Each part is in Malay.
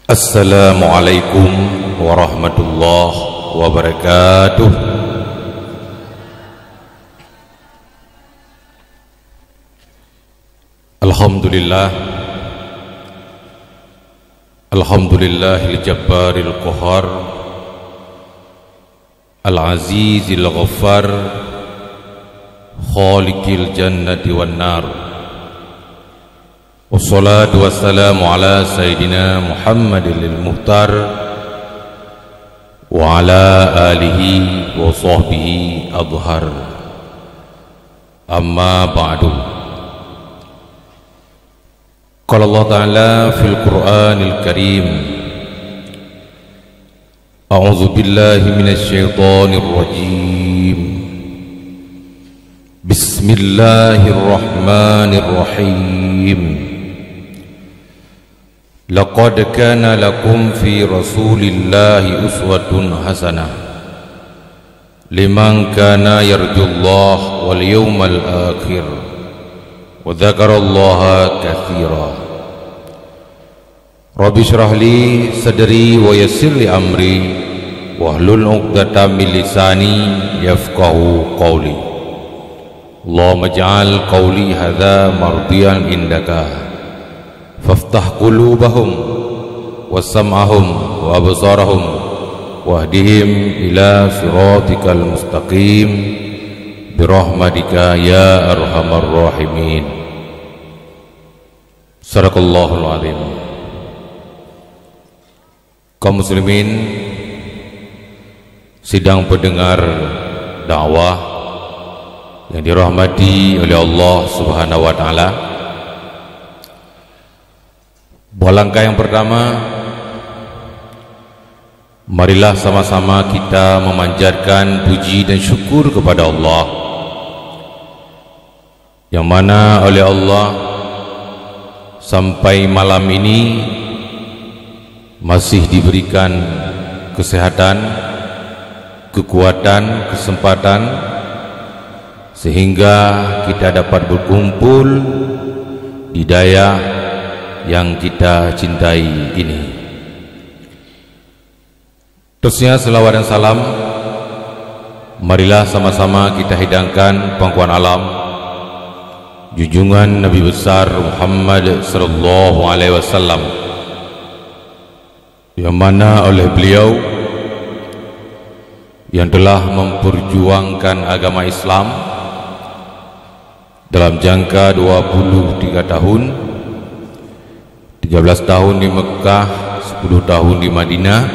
Assalamualaikum warahmatullahi wabarakatuh. Alhamdulillah, alhamdulillahil jabbaril qahar, al-azizil ghaffar, khaliqil jannati wan nar. Wassalatu wassalamu ala sayyidina Muhammadil muhtar wa ala alihi wa sahbihi adhar. Amma ba'du. Qala Allah Ta'ala fil Qur'anil Karim, A'udzu billahi minasy syaithanir rajim. Bismillahirrahmanirrahim. Laqad kana lakum fi Rasulillahi uswatun hasanah liman kana yarjullaha wal yawmal akhir wa dzakarallaha katsira. Rabbi shrah li sadri wa yassir li amri wahlul 'uqdatam min lisani yafqahu qawli. Allahumma ij'al qawli hadza mardiyan indaka faftah qulubahum wa sam'ahum wa absarahum wahdihim ila siratikal mustaqim birahmatika ya arhamar rahimin. Sadaqallahul azim. Kaum muslimin, sidang pendengar dakwah yang dirahmati oleh Allah Subhanahu wa taala. Langkah yang pertama, marilah sama-sama kita memanjatkan puji dan syukur kepada Allah, yang mana oleh Allah sampai malam ini masih diberikan kesehatan, kekuatan, kesempatan, sehingga kita dapat berkumpul di daerah yang kita cintai ini. Terusnya selawat dan salam marilah sama-sama kita hidangkan pangkuan alam junjungan Nabi besar Muhammad sallallahu alaihi wasallam, yang mana oleh beliau yang telah memperjuangkan agama Islam dalam jangka 23 tahun, 13 tahun di Mekah, 10 tahun di Madinah,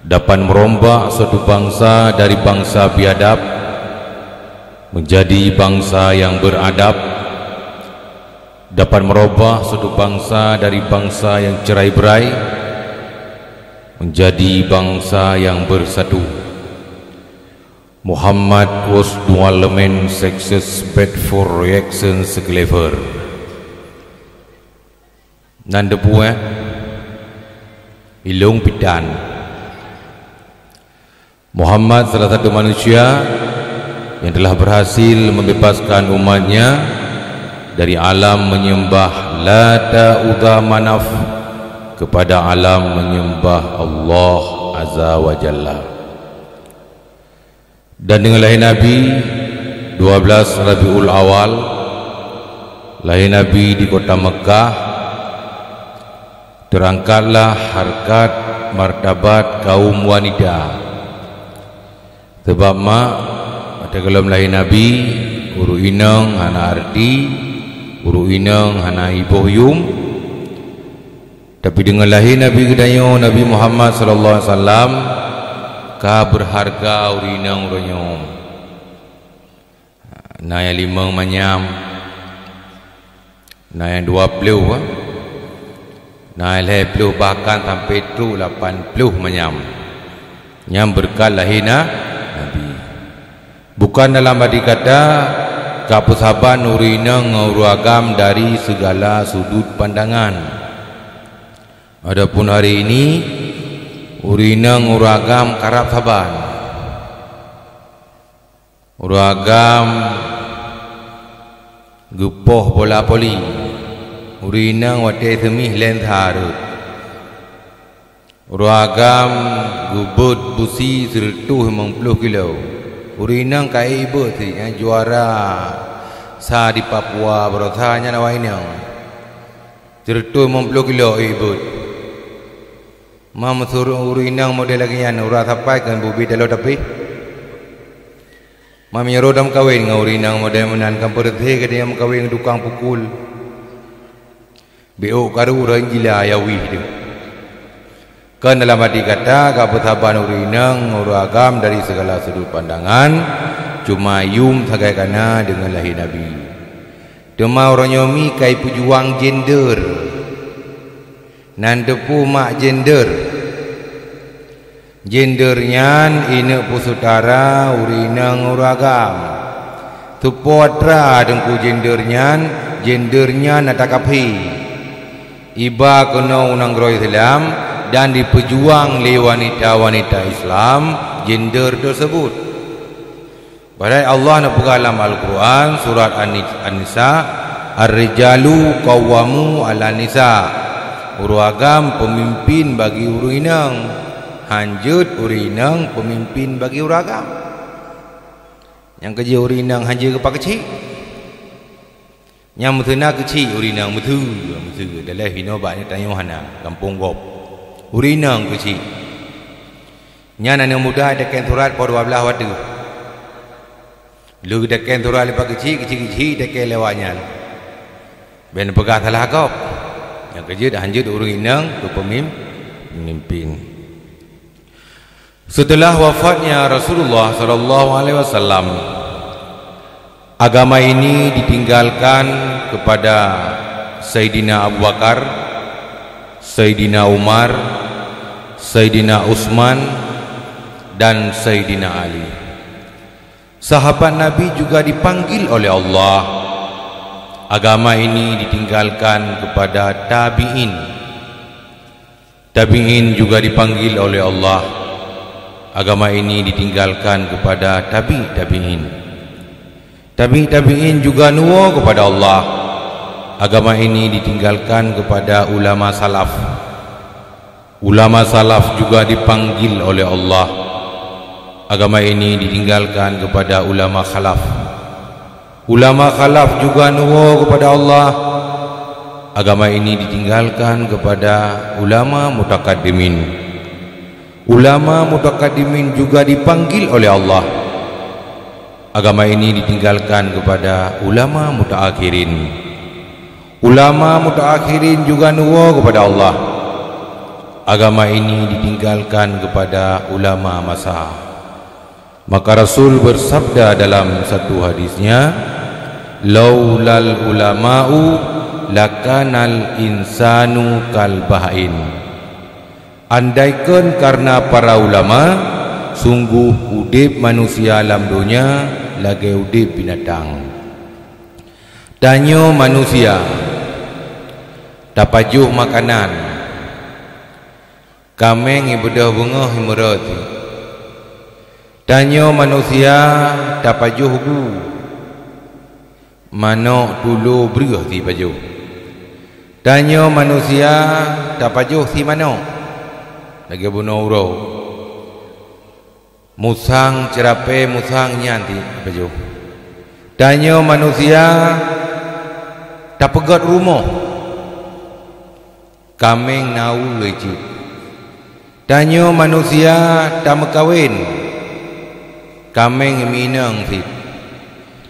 dapat merombak suatu bangsa dari bangsa biadab menjadi bangsa yang beradab, dapat merubah suatu bangsa dari bangsa yang cerai-berai menjadi bangsa yang bersatu. Muhammad was dual main success bed for reactions clever. Nanda buah ilung pidan. Muhammad salah satu manusia yang telah berhasil membebaskan umatnya dari alam menyembah Lata Uzza Manaf kepada alam menyembah Allah Azza wa Jalla. Dan dengan lahir Nabi 12 Rabiul Awal, lahir Nabi di kota Mekah, terangkatlah harkat martabat kaum wanita. Sebab mak pada kalam lahir Nabi uru inang hana arti, uru inang hana ibohyum. Tapi dengan lahir Nabi kedayo Nabi Muhammad sallallahu alaihi wasallam ka berharga uru inang uronyom. Na yang 5 manyam, na yang 20 Naik puluh bahkan sampai tu 80 menyam. Yang berkat lahirna Nabi. Bukan dalam arti kata kapusaban urina nguru agam dari segala sudut pandangan. Adapun hari ini urina nguru agam karap saban. Uru agam gepoh bola poli. Urina wate semih len tharu Uragam gubut busi 150 kilo. Urinang kai ibu ti yang juara sa di Papua berotanya nawainang. 150 kilo ibu. Mam suruh urinang model lagi yang urah tapai kan bubi dalo tapi. Mam nyaro dam kawin ngau urinang model menan kampur teh ke dia kawin dukang pukul. Beo karu orang gila ayawi dia. Kan dalam arti kata kaputaban urinang uragam dari segala sudut pandangan cuma yum sagai kana dengan lahir Nabi. Cuma orang nyomi kai pujuang gender. Nan depu mak gender. Gendernya ina pusutara urinang uragam. Tupotra dengku gendernya natakapi. Iba kena unang groy Islam dan dipejuang oleh wanita-wanita Islam gender tersebut. Padahal Allah nak buka dalam Al-Quran surat An-Nisa, Ar-rijalu qawwamu 'ala nisa. Uragam pemimpin bagi urinang, hanjut urinang pemimpin bagi uragam. Yang kerja urinang hanjut kepak kecil. Yang mutena kecil urinang mutu dalam hinobatnya tanya hana kampung gop. Urinang kecil. Nya anak muda dekat turat por 12 waktu. Lu dekat turat lepas kecil dekat lewatnya. Ben pegah salah kau. Yang kerja dah hanjut urinang tu pemimpin. Setelah wafatnya Rasulullah sallallahu alaihi wasallam, agama ini ditinggalkan kepada Sayyidina Abu Bakar, Sayyidina Umar, Sayyidina Utsman dan Sayyidina Ali. Sahabat Nabi juga dipanggil oleh Allah. Agama ini ditinggalkan kepada tabi'in. Tabi'in juga dipanggil oleh Allah. Agama ini ditinggalkan kepada tabi'in. Tabi'in juga nuwa kepada Allah. Agama ini ditinggalkan kepada ulama salaf. Ulama salaf juga dipanggil oleh Allah. Agama ini ditinggalkan kepada ulama khalaf. Ulama khalaf juga nuwa kepada Allah. Agama ini ditinggalkan kepada ulama mutakaddimin. Ulama mutakaddimin juga dipanggil oleh Allah. Agama ini ditinggalkan kepada ulama mutaakhirin. Ulama mutaakhirin juga nuwa kepada Allah. Agama ini ditinggalkan kepada ulama masa. Maka Rasul bersabda dalam satu hadisnya, laulal ulama'u lakanal insanu kal bahain. Andaikan karena para ulama, sungguh udip manusia alam dunia lagi udip binatang. Tanya manusia tapajuh makanan kameng ibadah bunga himurati. Tanya manusia tapajuh gu mana dulu berih ti pajuh. Tanya manusia tapajuh si mana lagi bunuh urau. Musang cerape musang nyanti pajuh. Tanya manusia tak pegat rumah kameng nau lecit. Tanya manusia tak mekawin kameng minang sit.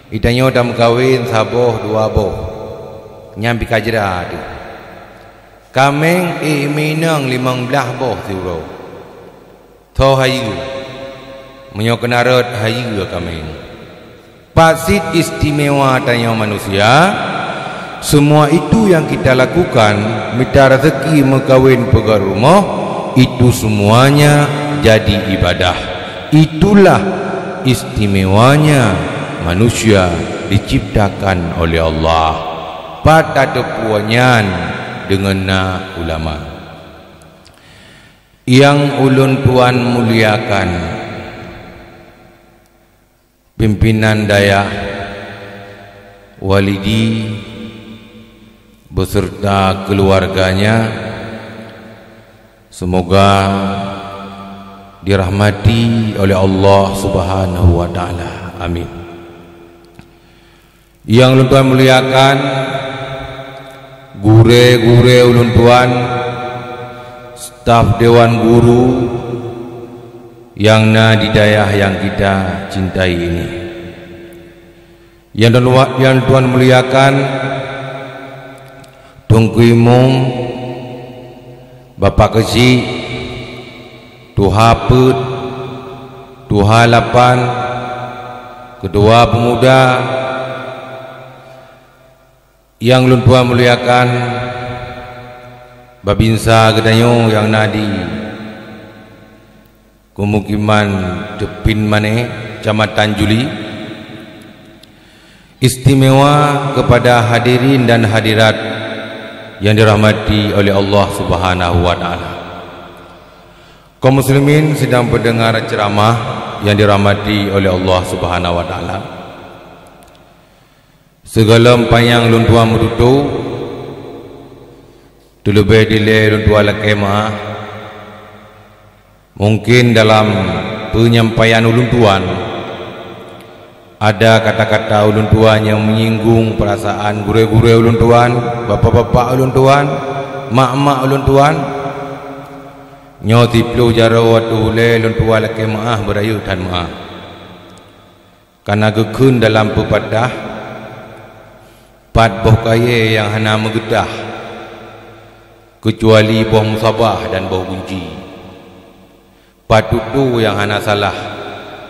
Itanya tak mekawin saboh dua boh nyampi kajra tu. Kameng minang 15 boh siuro. Tho hayu menyok kenarat hayu kameng. Pasit istimewa tanya manusia. Semua itu yang kita lakukan, minta rezeki mekawin pegar rumah, itu semuanya jadi ibadah. Itulah istimewanya manusia diciptakan oleh Allah. Pada tepuannya dengan ulama. Yang ulun tuan muliakan, pimpinan daya Walidi beserta keluarganya, Semoga dirahmati oleh Allah Subhanahu wa taala. Amin. Yang ulun tuan muliakan, gure-gure ulun tuan, staf dewan guru yang didayah yang kita cintai ini. Yang tuan muliakan, Tungku Imong, Bapak Kecil, Tuha Put, Tuha Lapan, Kedua Pemuda, yang ulun tuan muliakan, Babinsa Gedanyo yang nadi Pemukiman Depin Mane, Kecamatan Juli. Istimewa kepada hadirin dan hadirat yang dirahmati oleh Allah Subhanahu wa taala. Kaum muslimin sedang mendengar ceramah yang dirahmati oleh Allah Subhanahu wa taala. Segala empayang lun tua medutu terlebih dile lun tua lakemah. Mungkin dalam penyampaian ulun tuan ada kata-kata ulun tuan yang menyinggung perasaan gure-gure ulun tuan, bapak-bapak ulun tuan, mak-mak ulun tuan. Nyoti plu jara watu le ulun tuan laki maah berayu dan maah. Karena gekun dalam pepatah, pat boh kaya yang hana megedah kecuali boh musabah dan boh bunci. Patutu yang hana salah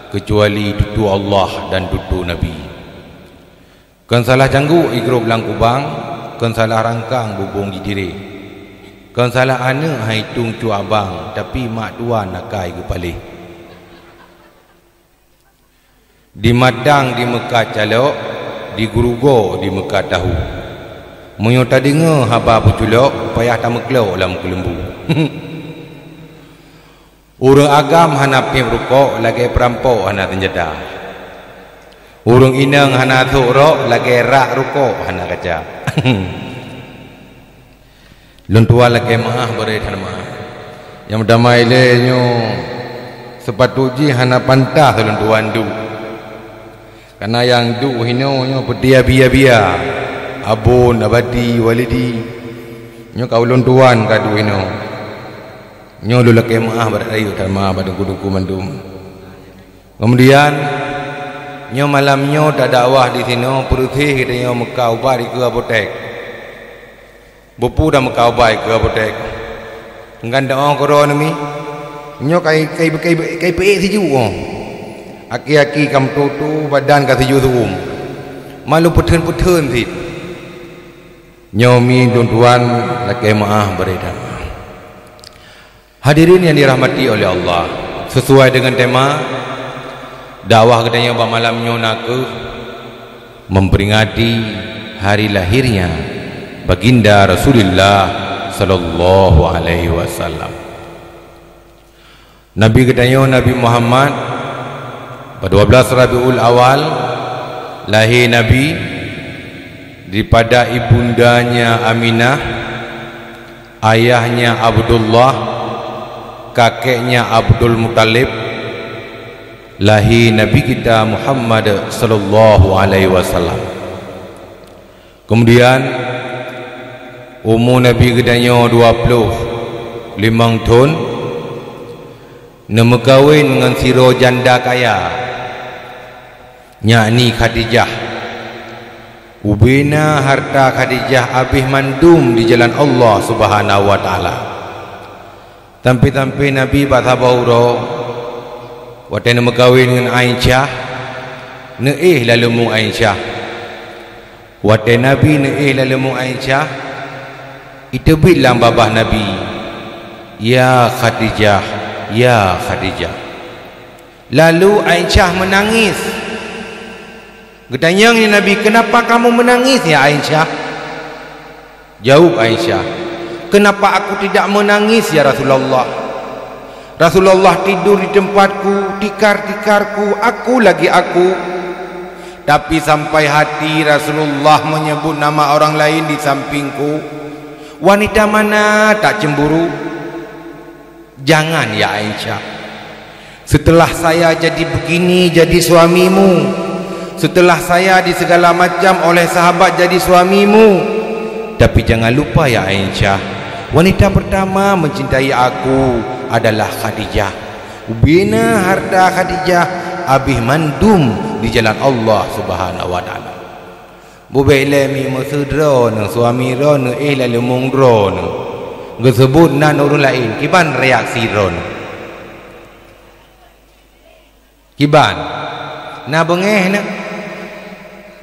kecuali tutu Allah dan tutu Nabi. Kan salah canggu igro belang kubang, kan salah rangkang bubung jidire, kan salah ane haitung cu abang, tapi mak tuan nakai kepalih. Di Madang di Mekah calok, di Gurugo di Mekah tahu. Menyota dengar haba puculok, payah tak mekelok dalam kelembu. Urang agam hana pim rukok lagi perampok hana tenjeda. Urang inang hana thurok lagi rak rukok hana kaca. Lun tua lagi maah beri tan maah. Yang damai le nyo sepatuji hana pantah lun tuan du. Karena yang du hino nyo pedia bia-bia. Abun abadi walidi. Nyo kau lun tuan kadu hino. Nyolu laki maah berayu dan maah pada kuduku mandum. Kemudian nyo malam nyo tak dakwah di sini perutih kita nyo Mekah ubah di ke apotek. Bopu dah Mekah ubah ke apotek. Enggan doa korona mi. Nyo kai pe siju. Aki-aki kam tu badan ka siju tuum. Malu putun sit. Nyo mi tuan laki maah beredar. Hadirin yang dirahmati oleh Allah, sesuai dengan tema dakwah kedanya malamnya naku memperingati hari lahirnya baginda Rasulullah sallallahu alaihi wasallam. Nabi kedanya Nabi Muhammad pada 12 Rabiul Awal lahir Nabi daripada ibundanya Aminah, ayahnya Abdullah, kakeknya Abdul Muttalib, lahir Nabi kita Muhammad sallallahu alaihi wasallam. Kemudian umur Nabi gedanya 25 tahun, nama kahwin dengan siro janda kaya, yakni Khadijah. Ubina harta Khadijah habis mandum di jalan Allah Subhanahu wa taala. Tampi-tampi Nabi bahasa bauro waktu nama kahwin dengan Aisyah, neih lalu mu Aisyah. Waktu Nabi neih lalu mu Aisyah, itu bilang babah Nabi, ya Khadijah, ya Khadijah. Lalu Aisyah menangis. Getanyang Nabi, kenapa kamu menangis ya Aisyah? Jawab Aisyah, kenapa aku tidak menangis ya Rasulullah? Rasulullah tidur di tempatku, tikar-tikarku, aku lagi aku. Tapi sampai hati Rasulullah menyebut nama orang lain di sampingku, wanita mana tak cemburu? Jangan ya Aisyah, setelah saya jadi begini jadi suamimu, setelah saya di segala macam oleh sahabat jadi suamimu, tapi jangan lupa ya Aisyah, wanita pertama mencintai aku adalah Khadijah. Bina harta Khadijah abih mandum di jalan Allah Subhanahu wa taala. Bubele mi musudro ne suami ro ne lalu mungro ne gesebut nan urun lain kiban reaksi ron kiban na bengeh ne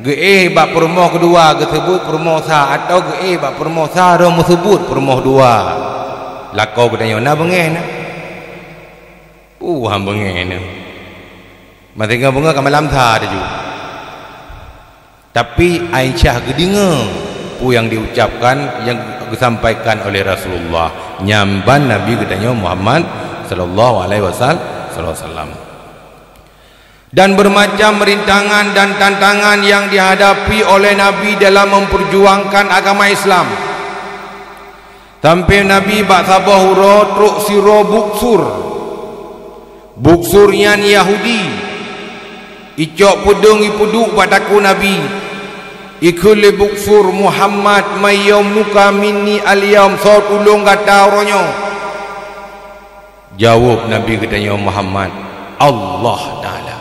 ge bak permoh kedua gesebut permoh sa atau ge bak permoh sa ro musebut permoh dua lakau kedanyo na bengeh ne ham bengeh ne mati bunga ka malam tha ada juga. Tapi Aisyah gedinga pu yang diucapkan yang disampaikan oleh Rasulullah nyamban Nabi gedanya Muhammad sallallahu alaihi wasallam. Dan bermacam rintangan dan tantangan yang dihadapi oleh Nabi dalam memperjuangkan agama Islam. Sampai Nabi bak sabahura truk siro buksur. Buksurnya Yahudi. Icok pudung ipuduk padaku Nabi. Ikul buksur Muhammad mayom nuka minni aliyam so tulung kata oronyo. Jawab Nabi katanya Muhammad, Allah Ta'ala.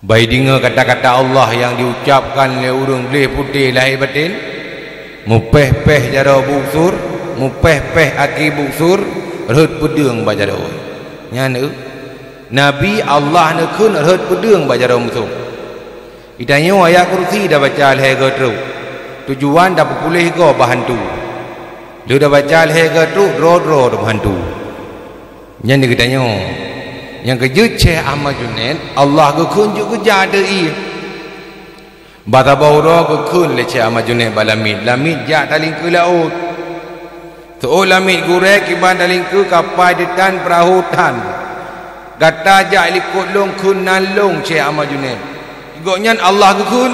Baik dengar kata-kata Allah yang diucapkan oleh urang boleh putih lahir batin. Mupeh-peh jara buksur, mupeh-peh aki buksur, rhut pedung bajara oi. Nyana Nabi Allah nekun rhut pedung bajara musuh. Itanya ayat kursi dah baca al-hega teruk. Tujuan dah pulih go bahantu. Dia dah baca al-hega teruk ro-ro dah bahantu. Yang dia katanya yang kejut Syekh Ahmad Junaid Allah ke kunjuk kejar dei. Bata baura ke kun le Syekh Ahmad Junaid balamid. Lamid jak taling ke laut. So lamid gurek iban taling ke kapal detan perahu tan. Gata jak likut long kun nalong Syekh Ahmad Junaid. Igoknya Allah ke kun.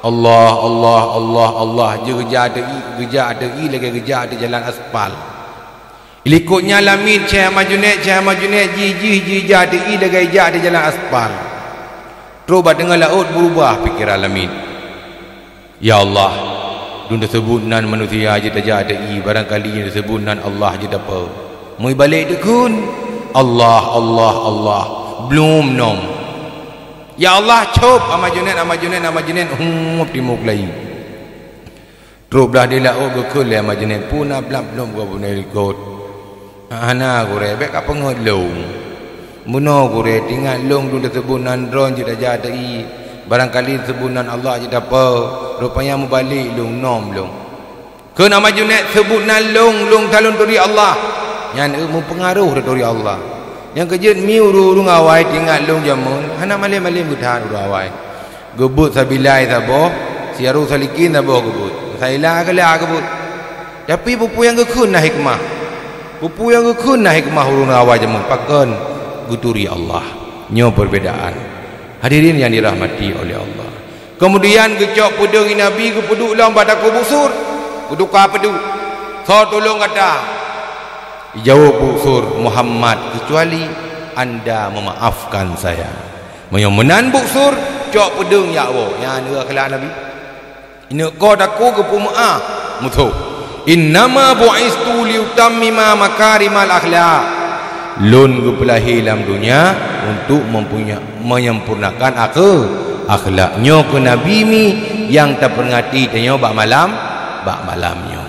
Allah je kejar dei lagi kejar di jalan aspal. Ilikutnya lamid Syekh Ahmad Junaid ji jadi lagi jadi jalan aspal. Terus dengan laut berubah fikiran lamid. Ya Allah, dun disebut nan manusia je jadi barangkali yang disebut nan Allah je apa. Mu balik dekun Allah belum nom. Ya Allah cop Ahmad Junaid timuk lain. Terus belah dia laut gekul Ahmad Junaid puna belum gua punai ikut. Ana gore bek apa ngelong muno gore tinggal long dulu sebunan ron je dah jadi barangkali sebunan Allah je apa rupanya mu balik long nom long ke nama Junaid sebunan long talun dari Allah yang mu pengaruh dari Allah yang kejut mi urung awai tinggal long jamun ana malim butan urung awai gebut sabilai sabo siaru salikin sabo gebut saila kala gebut tapi pupu yang gekun nah hikmah pupu yang kekun nah hikmah urun awal jamun pakon guturi Allah nyo perbedaan hadirin yang dirahmati oleh Allah. Kemudian gecok pudung Nabi ke puduk lang pada kubusur puduk apa tu so tolong kata jawab busur Muhammad kecuali anda memaafkan saya menyomenan busur cok pudung ya Allah yang dua kelak Nabi ini kau daku ke pumaah mutuh innama bu'istu liutammima makarimal akhlak lun gupelahi dalam dunia untuk menyempurnakan akhlaknya ke Nabi mi yang terpengati tanya bak malamnya.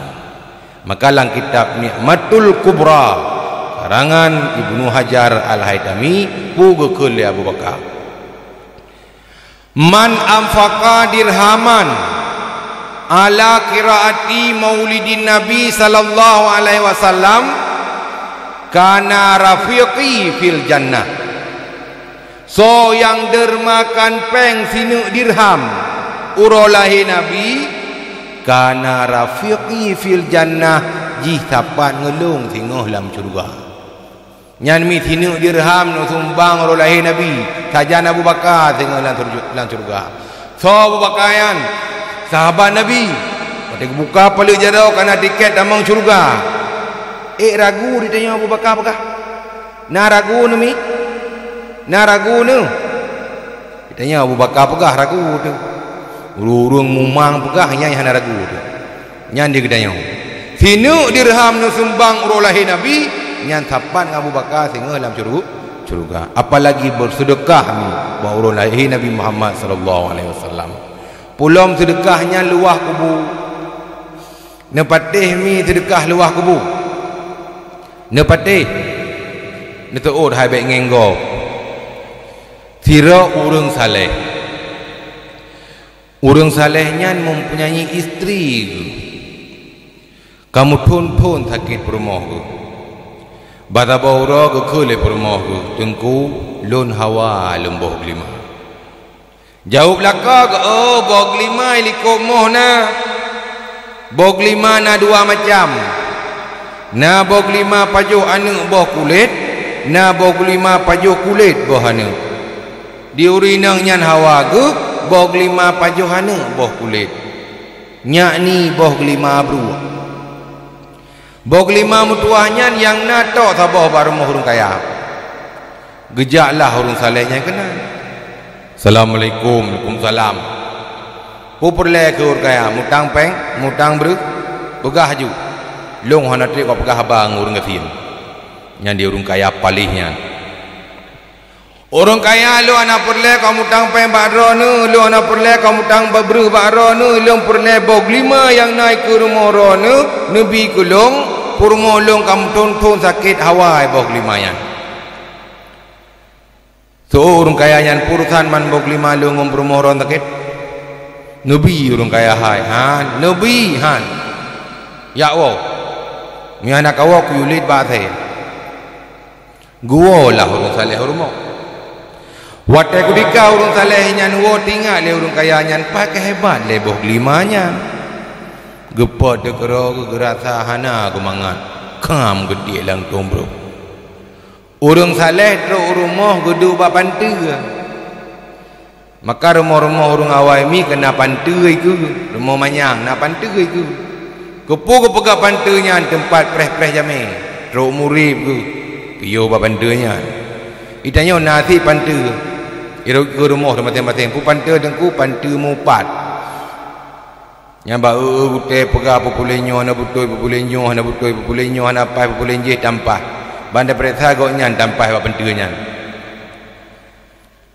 Maka dalam kitab Ni'matul Kubra karangan Ibnu Hajar Al-Haytami buku ke Abu Bakar man anfaqa dirhaman ala qiraati maulidin Nabi sallallahu alaihi wasallam kana rafiqi fil jannah. So yang dermakan peng sinu dirham urolahi Nabi kana rafiqi fil jannah ji tapat ngelung singoh dalam syurga. Nyan mi sinu dirham no sumbang urolahi Nabi sajan Abu Bakar singoh dalam syurga. So Abu Bakaran sahabat Nabi pada buka paling jauh kerana tiket damang syurga ragu ditanya Abu Bakar apakah? Na ragu ni mi? Na ragu ni? Ditanya Abu Bakar apakah ragu tu? Urung mumang apakah yang hana ragu tu? Nyan dia ditanya. Sinu dirham nu sumbang urulahi Nabi, nyan tapan Abu Bakar sehingga dalam syurga. Apalagi bersedekah ni urulahi Nabi Muhammad sallallahu alaihi wasallam. Pulam sedekahnya luah kubur. Nepatih mi sedekah luah kubur. Nepatih. Netuut hai baik ngenggo. Tira urang saleh. Urang salehnya mempunyai isteri. Kamu tun sakit perumah ke. Bata baura ke kele perumah ke. Tengku lun hawa lemboh lima. Jauh belakang ke, oh bog lima iliko moh na. Bog lima na dua macam. Na bog lima pajuh anu boh kulit, na bog lima pajuh kulit boh anu. Di urinang nyan hawa ke, bog lima pajuh anu boh kulit. Nyak ni boh lima bru. Bog lima mutuahnya yang nato saboh baru hurung kaya. Gejaklah hurung salehnya kena. Assalamualaikum, Waalaikumsalam. Puperle ke urung kaya, mutang peng, mutang bru, pegah ju. Long hana tri ko pegah bang urung ngafin. Nyan dia urung kaya palihnya. Urung kaya lu anak perle ko mutang peng bakro nu, lu anak perle ko mutang babru bakro nu, lu perle bog lima yang naik ke rumah ro nu, nabi kulung, purmo long kam tun sakit hawa bog lima yan. So urung kaya yan purusan man bog lima long purmo ro sakit. Nabi urung kaya hai han, nabi han. Ya Allah. Mi anak awak yulit bahasa. Gua lah urung saleh urmo. Watai kudika urung saleh nyan wo tinggal le urung kaya nyan pakai hebat le boh limanya. Gepot dekero gerasa hana kemangan. Kam gede lang tombro. Urung saleh tro urumoh gedu ba pantu. Maka rumah-rumah urung awai mi kena pantu iku. Rumah manyang na pantu iku. Kepu pegah pantunya tempat preh-preh jame. Tro murib ku. Piyo ba pantunya. Itanya nasi pantu. Ira ke rumah masing-masing pu pantu dengku pantu mupat. Nyamba ute pegah populenyo na butoi populenyo na butoi populenyo na pai populenje tampah. Banda periksa goknya tampah ba pantunya.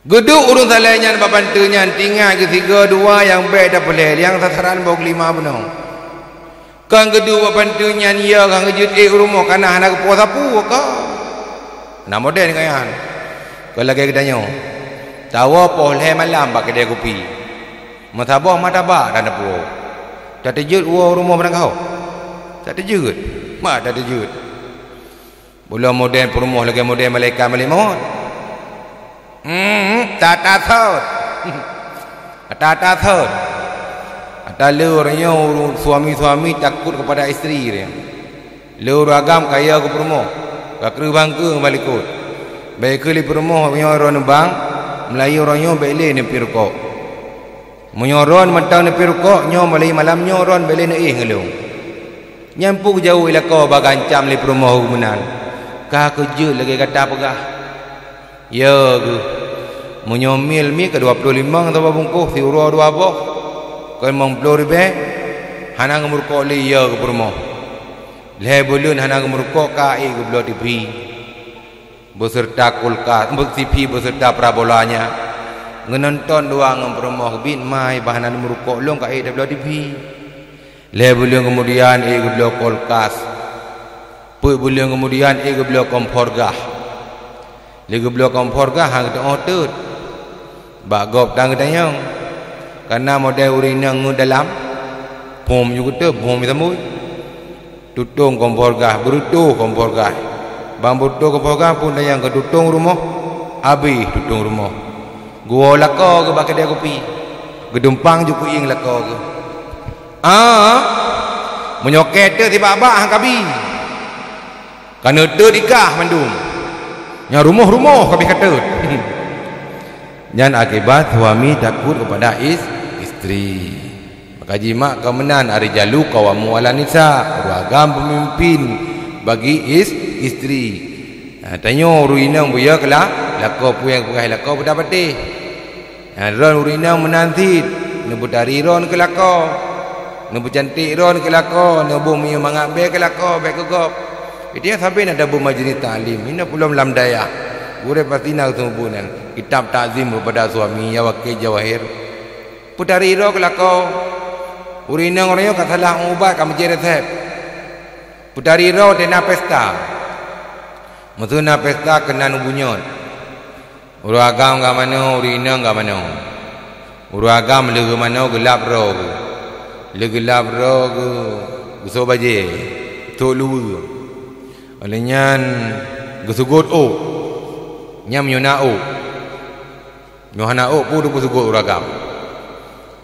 Geduk urung salehnya ba pantunya tinggal ke 3 2 yang baik dah boleh yang sasaran bog 5 benar. Kang geduk ba pantunya ya kang ngejut rumah kana hana ke puasa pu ka. Nah modern kayan. Kalau lagi kitanya tawa poleh malam bak kedai kopi. Matabah matabak dan apu. Tak terjut rumah mana kau? Tak terjut. Mak tak terjut. Bola modern perumah lagi modern malaikat malimon. Tak thot. Tak thot. Ada lurnya suami-suami takut kepada isteri dia. Lur agam kaya ke perumah. Kakru bangku balik kot. Baik kali perumah menyoron bang, Melayu orangnya beli ni pirukok. Menyoron mentang ni pirukok, nyo Melayu malam nyoron beli ni ngelung. Nyampuk jauh ila kau bagancam li perumah humunan. Kah kejut lagi kata pegah. Ya ke. Menyomil mi ke 25 atau bungkus si urua 2 boh. Kau memang pelur be. Hana ngemurkok li ya ke perumah. Leh bulun hana ngemurkok ka ke belah TV. Beserta kulkas, TV beserta parabolanya. Ngenonton doang ngemperumah bin mai bahanan merukok long ka dah belah TV. Leh bulun kemudian ke belah kulkas. Pu bulun kemudian ke belah kompor gah. Leh belah kompor gah hang tu otut. Bak gop tang tanyang. Karena model urinang dalam pom juga tu, pom samui. Tutung kompor gah, berutuh kompor gah. Bang butuh kompor gah pun dah yang ke tutung rumah. Habis tutung rumah. Gua laka ke bakal dia kopi. Gedumpang juga ing laka ke. Menyoket tu tiba-tiba hang kabi. Karena tu dikah mandum. Yang rumah-rumah kami kata. Dan akibat suami takut kepada isteri. Maka jima kemenan ari jalu kawamu ala nisa, agam pemimpin bagi isteri. Tanya urinang buya kelak lako puyang perai lako pada patih. Ron urinang menanti nebu dari ron ke lako. Nebu cantik ron ke lako, nebu punya mangap be ke lako, be kegop. Dia sampai nak dabu majlis taklim. Ini belum lam daya. Gure pasti nak tumbuhan. Kitab takzim kepada suami ya wakil jawahir. Putari ro ke lako. Urinang orang kata salah ubat kamu jadi resep. Putari ro dena pesta. Maksudnya pesta kena nubunyot. Uru agam ke mana, urinang ke mana. Uru agam lega mana gelap ro. Gelap ro ke guso baje. Tok luwe. Olehnya gesugut o. Nyam nyona o. Nyohana o pun tu sugut uru agam.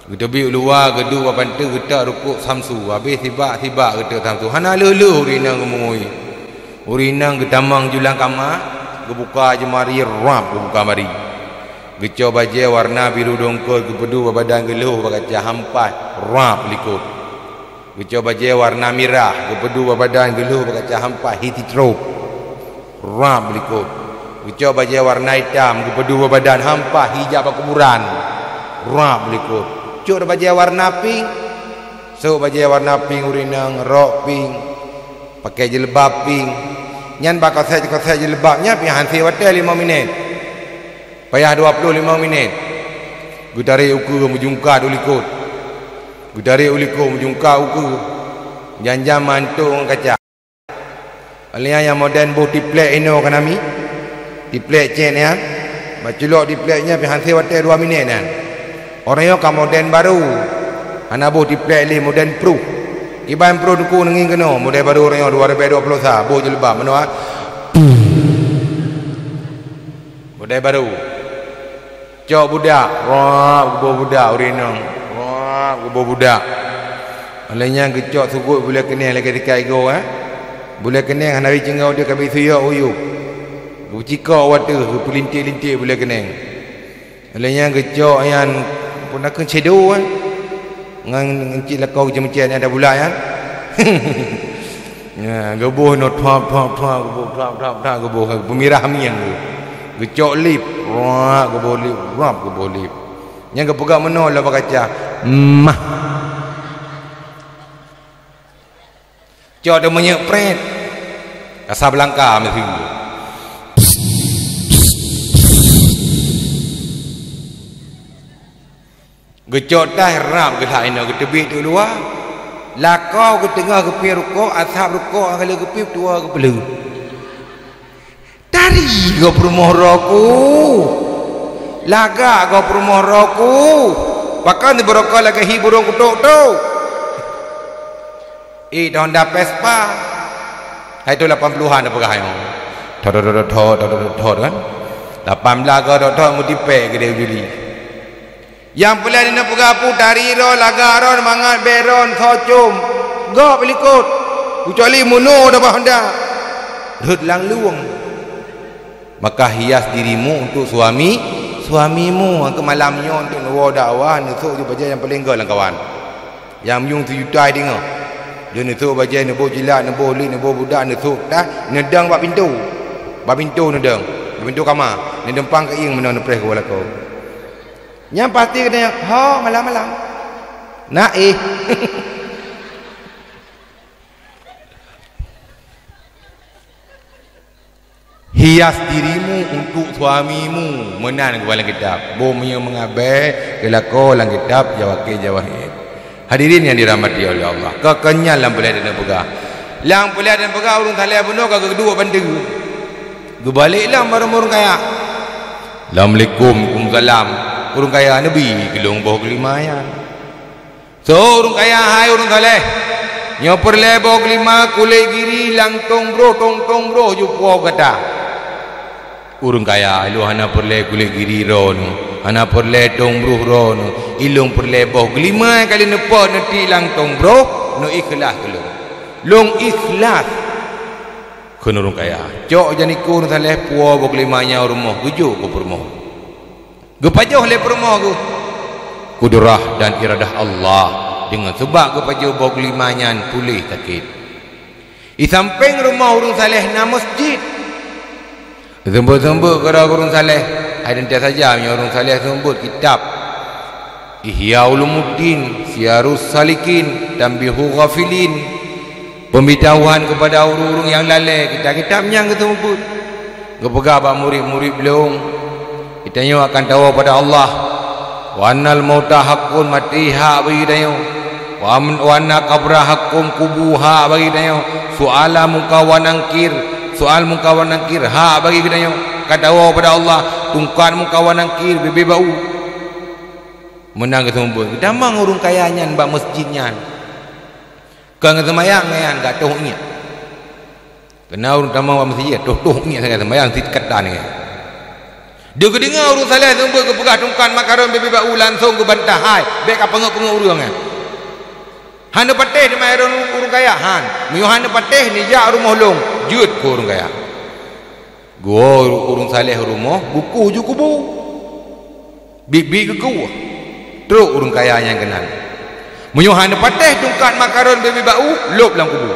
Kita bi luar gedu papantu kita rukuk samsu. Habis tiba kita samsu. Hana lelu urinang ngomoi. Urinang getamang julang kamar, gebuka jemari rap gebuka mari. Geco baje warna biru dongkol gepedu badan geluh bakaca hampas rap likut. Geco baje warna merah gepedu badan geluh bakaca hampas hititrop rap likut. Geco baje warna hitam gepedu badan hampas hijab kuburan rap likut. Cuk baje warna pink. So baje warna pink urinang rok pink. Pakai jilbab pink. Nyan bakal saya jilbabnya pi hansi hotel 5 minit. Payah 25 minit. Gudari uku mujungka ulikut. Gudari uliko mujungka uku. Janjam mantung kaca. Alia yang modern boh tiplek ino kanami. Tiplek cen ya. Baculok tipleknya pi hansi hotel 2 minit kan. Orang yo ka modern baru. Ana boh tiplek le modern pro. Iban pro duku nengin kena model baru orang 2020 sah bo jilbab mana model baru cok budak rap go budak urinang rap go budak alanya gecok sugut boleh kena lagi dekat ego boleh kena hanari cengau dia kabi suyak uyuk bucika water pelintir-lintir boleh kena alanya gecok yang pun nak cedo ngan encik lakau jam-jam ada bulan kan ya gebuh no thap gebuh pemirah miang gecok lip wah gebuh lip rap gebuh lip yang gepegang meno la bakaca mah cok ada menyek pret Casablanca mesti gecok dah rap ke lain ke tebik tu luar lakau ke tengah ke pi rukuk ashab rukuk kalau ke pi tua ke pelu dari ke rumah roku laga ke rumah roku bahkan di berokok lagi hiburung kutuk tu Honda Vespa itu 80-an apa kah yang kan 18 ke mutipek ke dia beli yang pula dia nak pegapu dari ron, laga ron, mangat beron, socum gop likut kecuali muno dapat Honda rut lang luang maka hias dirimu untuk suamimu ke malamnya untuk nawa dakwah nusuk je baca yang paling gol kawan yang myung tu yutai dengar dia nusuk baca nebo jilat nebo lit nebo budak nusuk dah nedang bab pintu nedang pintu kamar ni dempang ke ing mana nepres ke walakau yang pasti kena ha malam-malam nak hias dirimu untuk suamimu menan kepala kitab bomnya mengabai kelako lang kitab jawake jawahid hadirin yang dirahmati oleh Allah kekenyal lam pelai dan pegah lang pelai dan pegah urung thalai benar ke kedua bantu gebalik lang barang-barang kaya Assalamualaikum Waalaikumsalam urung kaya Nabi gelung boh kelima ya so urung kaya hai urung thalai nyopor le boh kelima kulai giri lang tong bro jupo kata urung kaya ilu hana perle kulit giri rono hana perle tong bro rono ilung perle boh kelima kali nepo neti lang tong bro no ikhlas kelung long ikhlas kun urung kaya cok janiku nu thaleh puo boh kelimanya rumah gujuk ku rumah gepajoh le rumah ku kudrah dan iradah Allah dengan sebab gepajoh boh kelimanya pulih sakit Di samping rumah urung saleh na masjid. Sembut-sembut kepada urung saleh. Ada nanti saja urung saleh sembut kitab Ihya Ulumuddin, Syiarus Salikin, Tanbihul Ghafilin, pemberitahuan kepada urung-urung yang lalai. Kitab-kitabnya kita sembut. Kepegah pak murid-murid belum. Kita akan tahu pada Allah. Wa annal mauta haqqun, mati hak bagi dia. Wa anna qabra haqqun, kubuha bagi dia. Soal muka wa nangkir hak bagi dia. Kata tahu pada Allah, tungkan muka wa nangkir bebe bau. Menang ke sembut. Kita mang urung kayanya mbak masjidnya. Kang semayang kan gak tohnya. Kena urung tamang mbak masjid tohnya sangat semayang tikatan ni. Dia kedengar urung saleh sembut ke pegah tungkan makaron bebe bau langsung ke bantah hai. Bek apa pengok urang kan. Han patih di mai urung kaya han. Miyo han patih ni ja rumah long. Jut ke urung kaya. Gua urung saleh rumah buku je kubu. Bibi ke ku. Teruk urung kaya yang kenal. Menyuhan patih tungkat makaron bebe bau lop dalam kubu.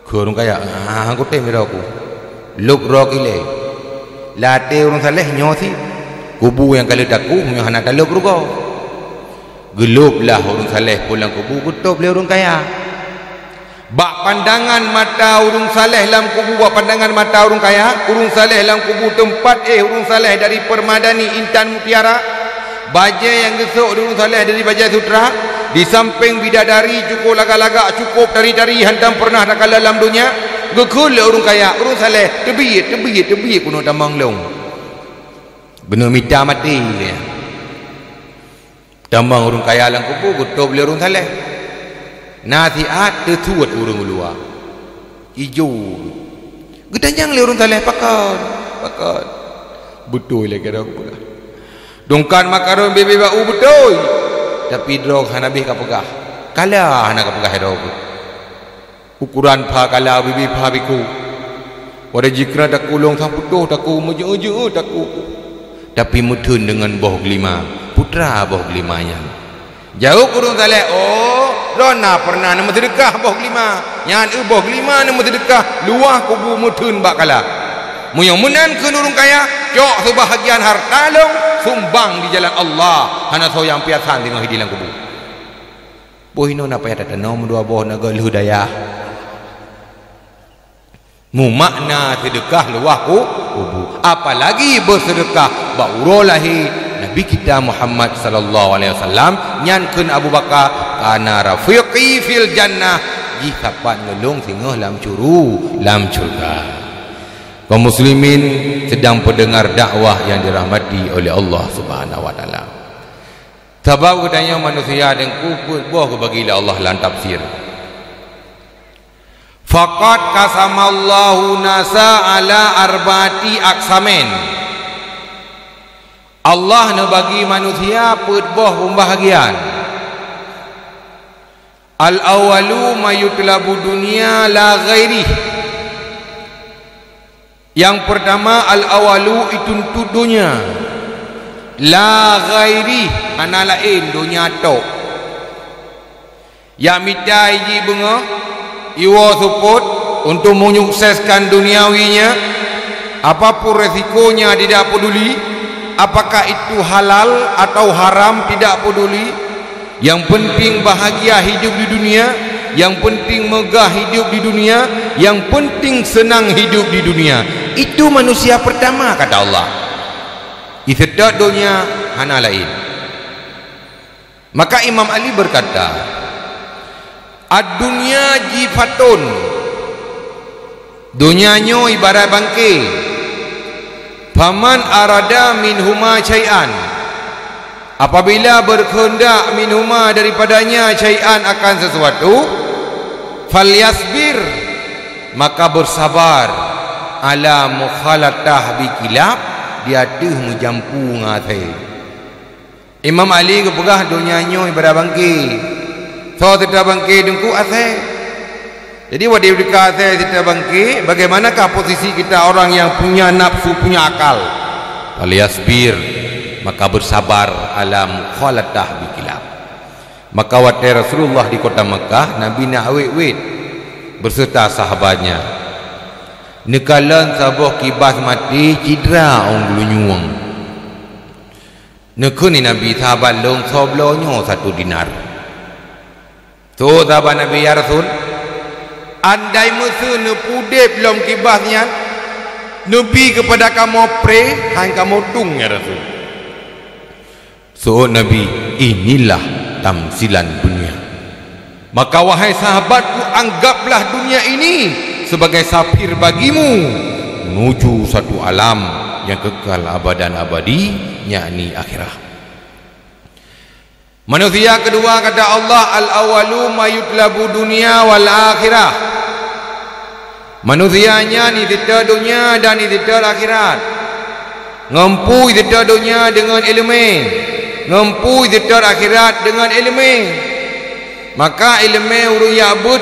Ke urung kaya, aku teh mira aku. Lop rok ile. Late urung saleh nyosi. Kubu yang kali daku menyuhan ada lop rugo. Geluplah urung saleh pulang kubu betul le urung kaya. Bak pandangan mata urung saleh dalam kubu, bak pandangan mata urung kaya, urung saleh dalam kubu tempat urung saleh dari permadani Intan Mutiara, baja yang gesok urung saleh dari baja sutra, di samping bidadari cukup lagak-lagak cukup tari-tari hantam pernah nak kalah dalam dunia, gekul urung kaya, urung saleh tebi kuno tamang long. Benar mita mati dia. Tambang urung kaya dalam kubu betul urung saleh. Nasihat tertuat urung luar hijau gedanyang le urung saleh pakat betul lagi dah aku dongkan makaron bebe bau betul tapi drog hanabi ka pegah kalah hana ka pegah drog ukuran pha kalah bebe pha biku wada jikra tak kulong sang putuh taku meje taku tapi mudun dengan boh gelima putra boh gelimanya jauh urung saleh Rona pernah nama sedekah boh lima. Nyan boh lima nama sedekah luah kubu mudun bakala. Muyang menan ke urung kaya, jok sebahagian harta long sumbang di jalan Allah. Hana so yang piasan tengah hidilang kubu. Boh ino napa ya tatanam dua boh naga hudayah. Mu makna sedekah luah kubu. Apalagi bersedekah baurolahi Nabi kita Muhammad sallallahu alaihi wasallam nyankeun Abu Bakar kana rafiqi fil jannah jisapan ngelung singoh lam surga. Kaum muslimin sedang pendengar dakwah yang dirahmati oleh Allah Subhanahu wa taala. Sebab katanya manusia dan kuput boh kebagilah Allah lan tafsir. Faqad qasamallahu nasa ala arba'ati aqsamin. Allah nak bagi manusia putboh pembahagian. Al-awalu mayutlabu dunia la ghairi. Yang pertama al-awalu itu untuk dunia. La ghairi ana lain dunia tok. Ya mitai ji bunga iwa support untuk menyukseskan duniawinya. Apapun resikonya tidak peduli. Apakah itu halal atau haram tidak peduli. Yang penting bahagia hidup di dunia, yang penting megah hidup di dunia, yang penting senang hidup di dunia. Itu manusia pertama kata Allah. Isedak dunia hana lain. Maka Imam Ali berkata, ad-dunya jifatun. Dunianya ibarat bangkai. Faman arada minhuma syai'an, apabila berkehendak minhuma daripadanya syai'an akan sesuatu, falyasbir, maka bersabar, ala mukhalatah bikilab, dia tuh menjampu ngatai. Imam Ali kepegah dunianya ibarat bangkai. So tidak bangkai dengku asai. Jadi wadi dika saya kita bangki, bagaimanakah posisi kita orang yang punya nafsu, punya akal? Falyasbir, maka bersabar ala mukhalatah bikilab. Maka waktu Rasulullah di kota Mekah, Nabi nak awet-wet berserta sahabatnya. Nekalan sabuh kibas mati cidra orang gulunyuang. Nekuni Nabi sahabat long soblonyo 1 dinar. So sahabat Nabi, ya Rasul, andai musuh nepudep long kibasnya, Nabi kepada kamu pre, hang kamu tung, ya Rasul. So Nabi, inilah tamsilan dunia. Maka wahai sahabatku, anggaplah dunia ini sebagai sapir bagimu menuju satu alam yang kekal abadan abadi, yakni akhirah. Manusia kedua, kata Allah, al-awalu mayutlabu dunia wal akhirah. Manusianya ni tita dunia dan ni tita akhirat. Ngempui tita dunia dengan ilmu, ngempui tita akhirat dengan ilmu. Maka ilmu urung ya'bud,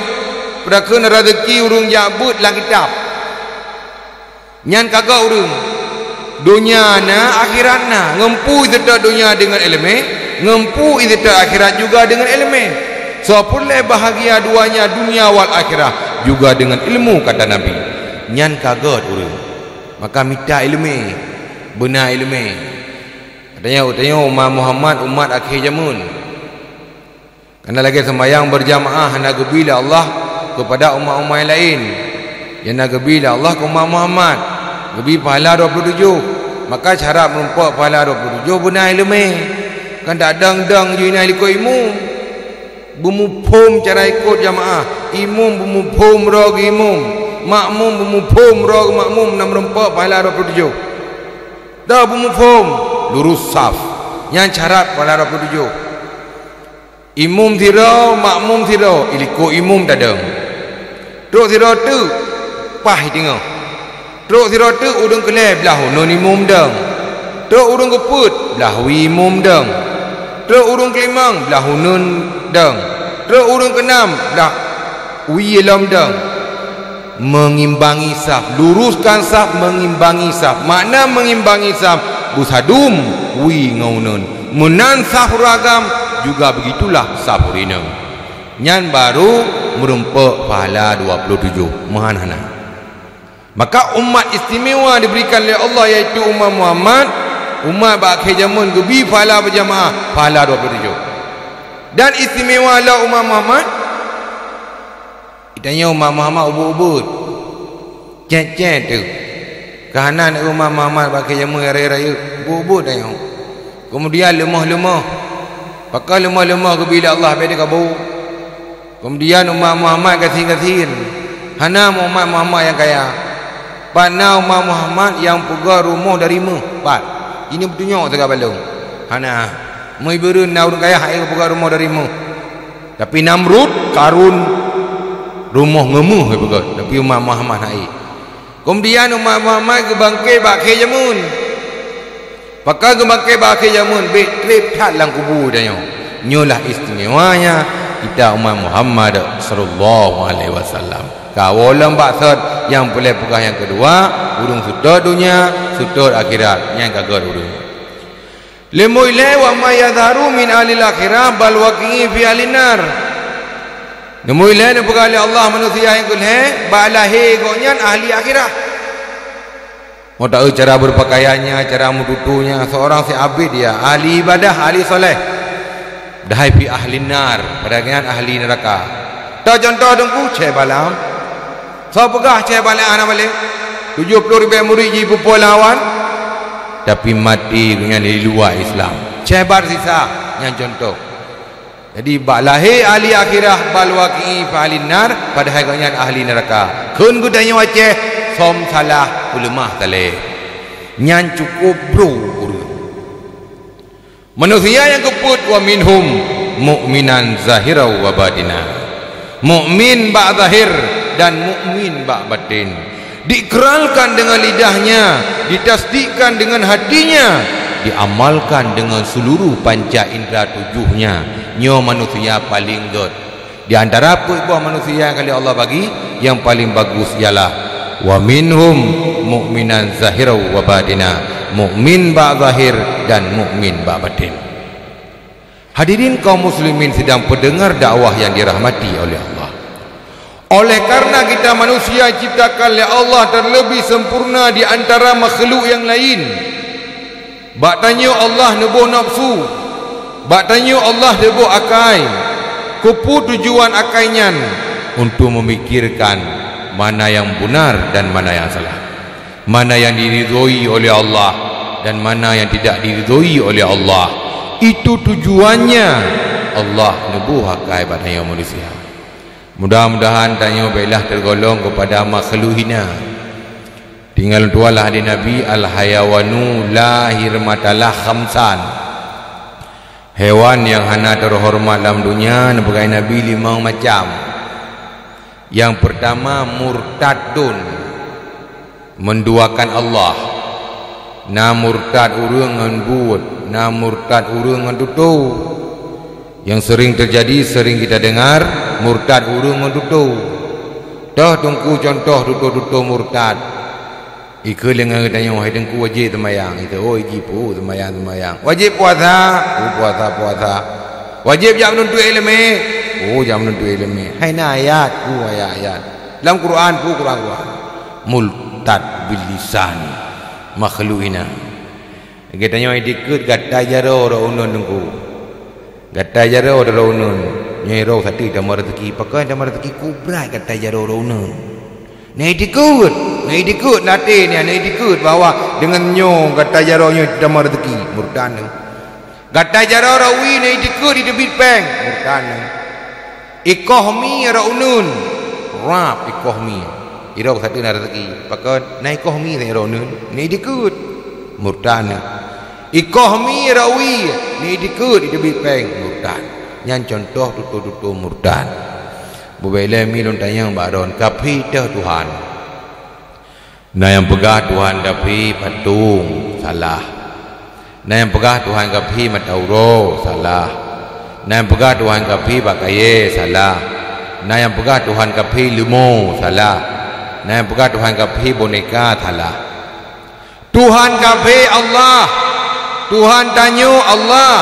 perakan rezeki urung ya'bud lang kitab. Nyan kagak urung dunia na akhirat na. Ngempui tita dunia dengan ilmu, ngempui tita akhirat juga dengan ilmu. So pulai bahagia duanya, dunia wal akhirah, juga dengan ilmu, kata Nabi. Nyan kaget urang. Maka minta ilmu, benar ilmu. Katanya umat Muhammad umat akhir zaman. Karena lagi sembahyang berjamaah nak gebila Allah kepada umat-umat yang lain. Yang nak gebila Allah ke umat Muhammad, gebi pahala 27. Maka cara merumpak pahala 27 benar ilmu. Kan tak dang-dang je nak ikut ilmu. Bumupum cara ikut jamaah, imam bumupum rog imam, makmum bumupum rog makmum, nak merempak pahala 27. Dah bumupum lurus saf, yang syarat pahala 27. Imam zero, makmum zero, iliko imam tadang. Truk zero tu pah tengok. Truk zero tu udung kelai belah non imam dang. Truk udung keput belah imam dang. Truk urung kelimang belah hunun dang. Truk urung keenam belah wiyelam dang. Mengimbangi saf, luruskan saf, mengimbangi saf. Makna mengimbangi saf, busadum wi ngaunun. Menan saf ragam juga begitulah saf rinang. Nyan baru merempak pahala 27 mahanana. Maka umat istimewa diberikan oleh Allah, iaitu umat Muhammad. Umat akhir zaman gebi pahala berjamaah pahala 27. Dan istimewa lah umat Muhammad. Ditanya umat Muhammad ubud-ubud, cek-cek tu kahanan umat Muhammad akhir zaman raya-raya ubud-ubud tanya. Kemudian lemah-lemah, pakai lemah-lemah gebila Allah pada kabur. Kemudian umat Muhammad kasih-kasih, hana umat Muhammad yang kaya, pana umat Muhammad yang pegang rumah dari empat. Ini bertunjuk segala balung. Hana mai berun na urang kaya hai pegang rumah dari mu. Tapi Namrud karun rumah ngemuh pegang. Tapi umat Muhammad hai. Kemudian umat Muhammad ke bangkai bakai jamun. Pakai ke bangkai bakai jamun, bet trip tat lang kubur dia. Nyolah istimewanya kita umat Muhammad sallallahu alaihi wasallam. Kawalan baksud yang boleh pegang yang kedua, urung sudah dunia, sudah akhirat, yang gagal urung. Lemoile wa ma yadharu min alil akhirah bal waqi fi alinar. Lemoile ne pegang Allah manusia yang kulhe, balahe gonyan ahli akhirah. Mau tahu cara berpakaiannya, cara mututunya, seorang si abid dia, ahli ibadah, ahli soleh. Dahai fi ahlinar, padakian ahli neraka. Tak contoh dengku ceh balam. So pegah ceh balik anak balik 70,000 murid ji pupul lawan, tapi mati dengan di luar Islam. Ceh bar sisa yang contoh. Jadi bak lahir ahli akhirah bal waqi fa ahlinar, pada hakikat ahli neraka. Kun gudanya waceh som salah ulemah taleh. Nyan cukup bro. Manusia yang keput wa minhum mu'minan zahira wa batina. Mukmin ba zahir dan mukmin ba batin. Diikrarkan dengan lidahnya, ditasdikkan dengan hatinya, diamalkan dengan seluruh panca indera tujuhnya. Nyo manusia paling good. Di antara buah manusia yang kali Allah bagi, yang paling bagus ialah wa minhum mu'minan zahira wa batina. Mukmin ba zahir dan mukmin ba batin. Hadirin kaum muslimin sedang pendengar dakwah yang dirahmati oleh Allah. Oleh karena kita manusia ciptakan oleh Allah terlebih sempurna di antara makhluk yang lain. Bak tanya Allah nebuh nafsu, bak tanya Allah nebuh akai. Kupu tujuan akainya untuk memikirkan mana yang benar dan mana yang salah, mana yang diridhoi oleh Allah dan mana yang tidak diridhoi oleh Allah. Itu tujuannya Allah nebuh akai pada yang manusia. Mudah-mudahan tanya baiklah tergolong kepada makhluk hina. Tinggal tualah di Nabi al-hayawanu lahir matalah khamsan. Hewan yang hana terhormat dalam dunia sebagai Nabi 5 macam. Yang pertama murtadun, menduakan Allah. Na murtad urang ngan buat, na murtad urang ngan tutu. Yang sering terjadi, sering kita dengar, murtad urang ngan tutu. Dah tungku contoh tutu-tutu murtad. Ika lengan tanya wahai tengku wajib temayang. Itu oh iki pu temayang. Wajib puasa, puasa. Wajib jam menentu ilmu. Oh jam menentu ilmu. Hai na ayat, ayat. Dalam Quran Quran. Multad bil lisan. Makhluk ina. Kita tanya wahai dikut gata jaro ora unun tengku. Gata jaro ora unun. Nyai roh satu damar rezeki, pakai damar rezeki kubrai gata jaro ora unun. Naik dikut latih ni, naik dikut bahawa dengan nyong kata jaronya damar rezeki murtan. Kata jaro rawi naik dikut di debit peng murtan. Ikohmi raunun rap ikohmi irau satu na rezeki pakai naik ikohmi ni raunun naik dikut murtan. Ikohmi rawi naik dikut di debit peng murtan. Yang contoh tutu murtan. Bubaila milon tayang baron kapi dah Tuhan. Nah yang pegah Tuhan kapi patung salah. Nah yang pegah Tuhan kapi matauro salah. Nah yang pegah Tuhan kapi bakaye salah. Nah yang pegah Tuhan kapi limo salah. Nah yang pegah Tuhan kapi boneka salah. Tuhan kapi Allah. Tuhan tanyo Allah.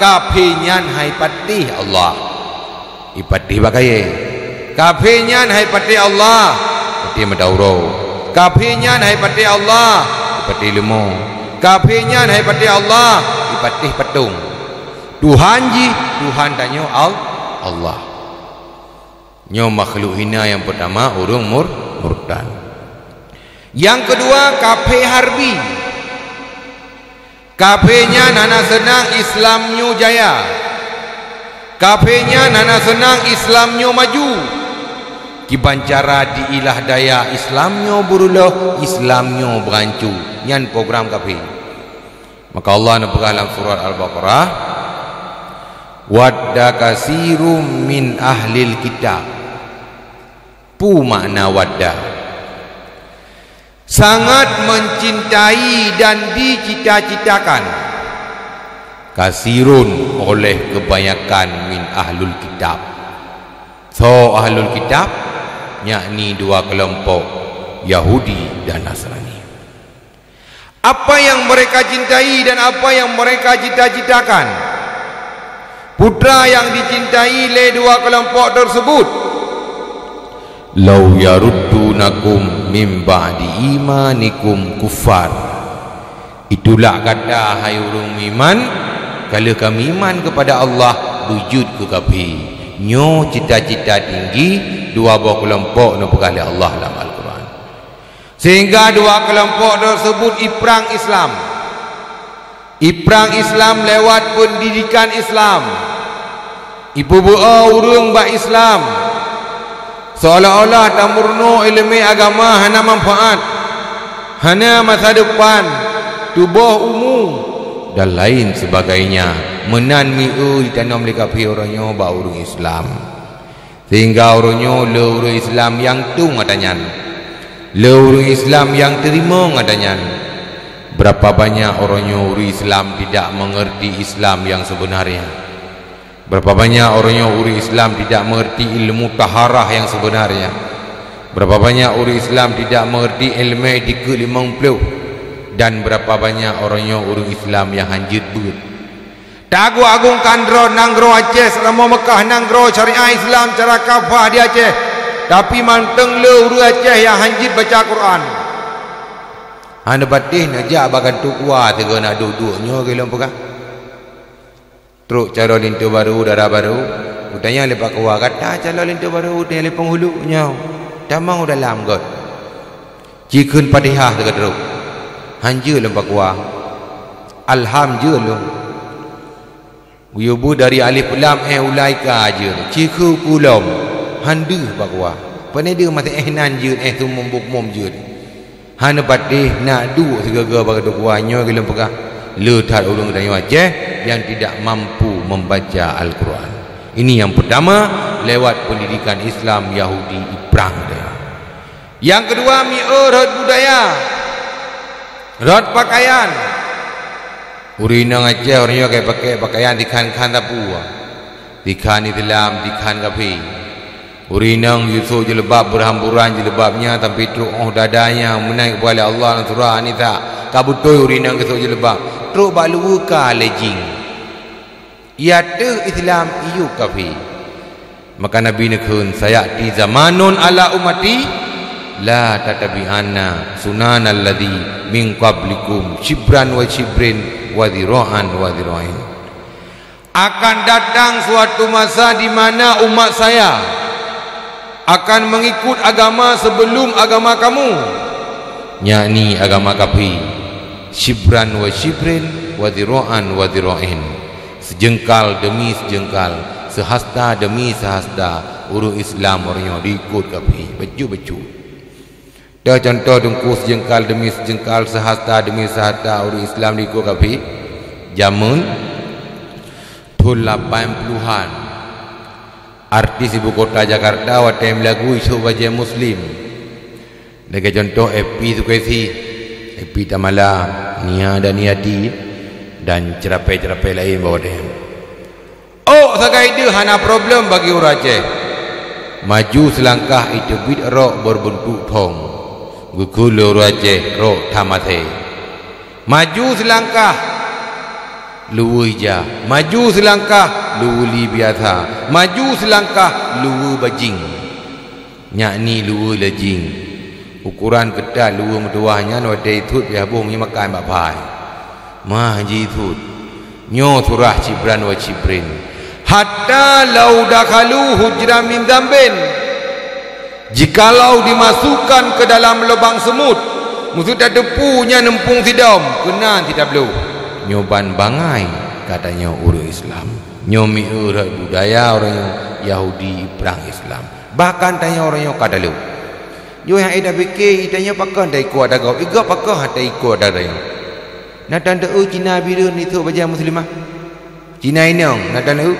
Kapi nyan hai patih Allah. Ipatih bakaye kafinya hai pati Allah pati madauro kafinya hai pati Allah ipati limo kafinya hai pati Allah ipatih patung Tuhan ji Tuhan tanyo Allah nyo makhluk hina yang pertama urung murtad. Yang kedua kafe harbi. Kafenya nana senang Islamnyo jaya. Kafenya nana senang Islamnyo maju. Kibancara di ilah daya Islamnyo berulah, Islamnyo berancu. Nyan program kafe. Maka Allah nak dalam surat Al-Baqarah, wadda kasirum min ahlil kitab. Pu makna wadda, sangat mencintai dan dicita-citakan. Kasirun oleh kebanyakan min ahlul kitab. So ahlul kitab yakni dua kelompok, Yahudi dan Nasrani. Apa yang mereka cintai dan apa yang mereka cita-citakan, putra yang dicintai oleh dua kelompok tersebut, lau yaruddunakum min ba'di imanikum kuffar. Itulah kata hai urang iman, kalau kami iman kepada Allah wujud ke kafir. Nyo cita-cita tinggi dua buah kelompok nak perkali Allah dalam Al-Quran. Sehingga dua kelompok tersebut iprang Islam. Iprang Islam lewat pendidikan Islam. Ibu bua urang ba Islam. Seolah-olah tamurno ilmu agama hana manfaat, hana masa depan, tubuh umum dan lain sebagainya. Menan miu ditanam oleh kafir orangnya ba urang Islam. Sehingga orangnya le urang Islam yang tu ngadanya, le urang Islam yang terima ngadanya. Berapa banyak orangnya urang Islam tidak mengerti Islam yang sebenarnya. Berapa banyak orangnya orang Islam tidak mengerti ilmu taharah yang sebenarnya. Berapa banyak orang Islam tidak mengerti ilmu etika 50. Dan berapa banyak orangnya orang Islam yang hanjit but. Tak agung kandro nanggro Aceh selama Mekah nanggro syariah Islam cara kafah di Aceh. Tapi manteng le uru Aceh yang hanjit baca Quran. Hana batih nak jak bagan tu kuat tiga nak duduknya ke lempah. Teruk cara lintu baru darah baru. Utanya lepas kuat kata cara lintu baru dia lepas hulunya. Tamang dalam god. Jikun padihah dekat teruk. Hanjir lempah kuat. Alhamdulillah. Uyubu dari alif lam ulaika aja. Ciku kulom. Handu pak kuat. Peneda masa nan je tu membuk mom je. Hana patih nak duk segala bagi kuahnya ke lempah. Letat orang dan Aceh yang tidak mampu membaca Al-Quran. Ini yang pertama lewat pendidikan Islam Yahudi Ibrang dia. Yang kedua rot budaya, rot pakaian. Urinang Aceh orangnya kayak pakai pakaian dikan tapua, dikan Islam, dikan kapi. Urinang Yusuf jilbab berhamburan jilbabnya tapi truk dadanya menaik kepada Allah dan surah An-Nisa. Kabutoi urinang Yusuf jilbab. Truk balu ka lejing. Ya tu Islam iyu kafi. Maka Nabi nekun sayati zamanun ala ummati la tatabi'anna sunanal ladzi min qablikum shibran wa shibrin wa dhira'an wa dhira'in. Akan datang suatu masa di mana umat saya akan mengikut agama sebelum agama kamu, yakni agama kafi. Shibran wa shibrin wa dhira'an wa dhira'in. Sejengkal demi sejengkal, sehasta demi sehasta, uru Islam orangnya diikut kafi. Baju-baju. Dah contoh dengku sejengkal demi sejengkal, sehasta demi sehasta, uru Islam diikut kafi. Jamun tahun 80-an. Artis ibu kota Jakarta watem lagu isu baca Muslim. Dengan contoh Epi Sukesi, Epi Tamala, Nia dan Niati dan cerapai-cerapai lain bawa dia. Oh, sekai dia hana problem bagi orang Aceh. Maju selangkah itu bid rok berbentuk thong. Gukul orang Aceh rok tamate. Maju selangkah luwe hijau, maju selangkah luwe biasa, maju selangkah luwe bajing, yakni luwe lejing. Ukuran ketat luwe meduahnya wadai tut bihabungnya makan bapai. Mah jitut nyo surah cibran wa cibrin. Hatta lau dakhalu hujram min dzambin. Jikalau dimasukkan ke dalam lubang semut, musuh tak punya nempung sidom, kena tidak belum. Nyoban bangai katanya orang Islam. Nyomi orang budaya orang Yahudi Ibrang Islam. Bahkan tanya orang yang kadalu. Yo yang ada fikir itanya pakai dai kuat dagau. Iga pakai hatai kuat dadai. Nak tanda Cina biru ni tu baca Muslimah. Cina inong nak tanda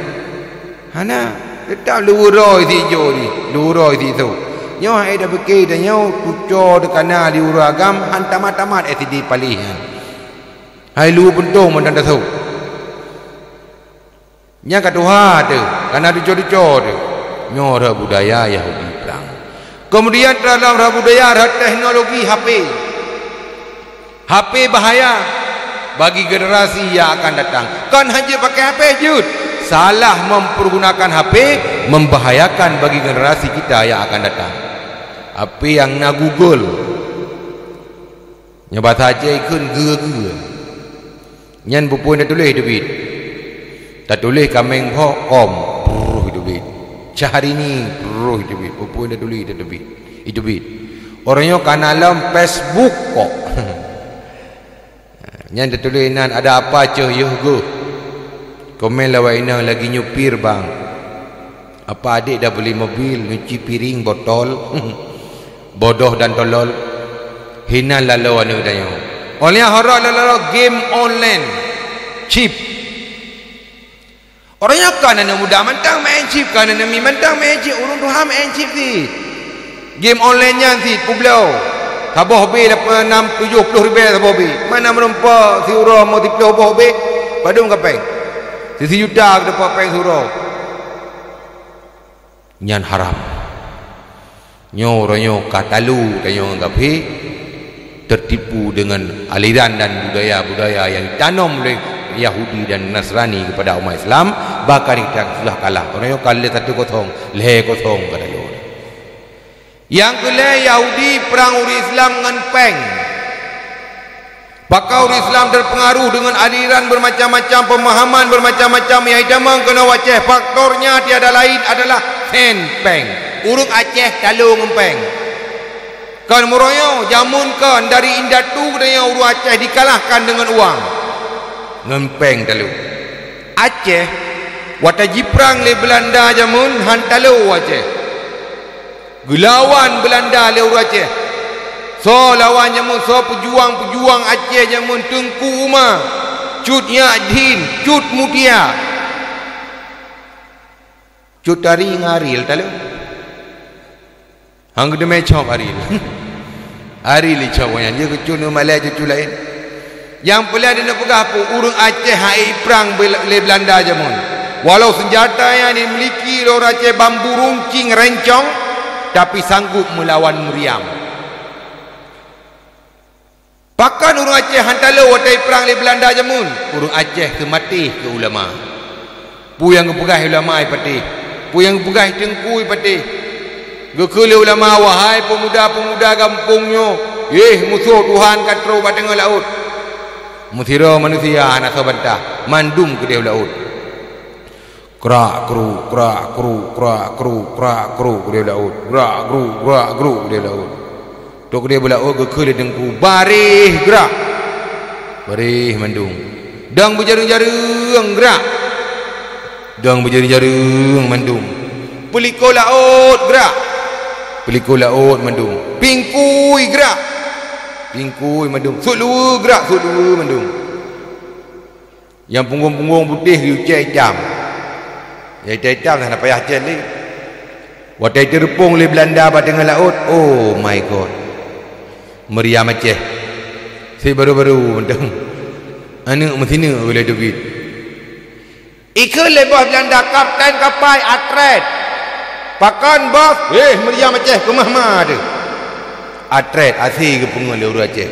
hana tetap luroi si jo ni, luroi si tu. Nyo ada fikir tanya kuco dekana di uragam hantamat-tamat di palihan. Hai lu pentung mendan tahu. Nya katuha tu, karena dico-dico tu. Nyora budaya Yahudi Ibrang. Kemudian dalam budaya ada teknologi HP. HP bahaya bagi generasi yang akan datang. Kan hanya pakai HP jud. Salah mempergunakan HP membahayakan bagi generasi kita yang akan datang. HP yang nak Google. Nya bahasa Aceh ikun ge-ge. Nyan bupun dah tulis hidup. Tak tulis kameng kom hidup. Cahari ni hidup. Bupun dah tulis hidup. Orangnya kanalam Facebook kok. Nyan dah tulis nan ada apa ceh yuh go. Komen lawa ina lagi nyupir bang. Apa adik dah beli mobil, nyuci piring, botol. Bodoh dan tolol. Hina lalu anu dayo. Oleh horor lalu game online chip. Orangnya kan anak muda mentang main chip, kan anak mi mentang main chip, urung tu ham main chip si. Game online nya si pulau. Taboh be dapat 6-70 ribu taboh be. Mana merempa si urang mau diploh boh be. Padung kapeng. Si juta dapat peng surau. Nyan haram. Nyo orangnya katalu kayo ngapi. Tertipu dengan aliran dan budaya-budaya yang ditanam oleh Yahudi dan Nasrani kepada umat Islam, bakal kita sudah kalah. Orangnya kalah 1-0, leh 0 kata dia. Yang kelima Yahudi perang uri Islam dengan peng. Pakau Islam terpengaruh dengan aliran bermacam-macam, pemahaman bermacam-macam yang hitamang kena waceh. Faktornya tiada lain adalah peng. Urung Aceh talu ngempeng. Kan muroyo jamun kan dari Indatu dan urung Aceh dikalahkan dengan uang. Ngempeng talu. Aceh wata jiprang le Belanda jamun han talu Aceh. Gelawan Belanda le urung Aceh. So lawan jamun so pejuang Aceh jamun Tengku Umar, Cut Yadin, Cut Mutia, Cut Tari Ngaril talu. Hang gede mecop Aril. Aril licawanya dia kecut no Malay cucu lain. Yang pelia dia nak pegah apa urang Aceh hai perang le Belanda jamun. Walau senjata yang dimiliki orang Aceh bambu runcing rencong tapi sanggup melawan meriam. Pakan urang Aceh hantalo watai perang le Belanda jamun. Urang Aceh ke mati ke ulama. Pu yang pegah ulama ipatih. Pu yang pegah Tengku ipatih. Gekele ulama wahai pemuda-pemuda kampungnya, musuh Tuhan katro bateng laut. Muthira manusia anak sabantah mandum ke dia laut. Krak kru ke dia laut. Krak kru ke dia laut. Tok dia belaut gekele Tengku barih gerak. Barih mandum. Dang berjaring-jaring gerak. Dang berjaring-jaring mandum. Peliko laut gerak. Peliko laut mandum. Pingkui gerak. Pingkui mandum. Sulu gerak. Sulu mandum. Yang punggung-punggung putih diucai hitam. Yang hitam tak nak payah cari. Watai terpung le Belanda pada tengah laut. Oh my God. Meriam Aceh. Saya baru-baru mandum. Anak mesina boleh duit. Ikut lebah Belanda kapten kapal Atret. Pakan bos, meriam Aceh ke mah ada. Atret asih ke pengen le urang Aceh.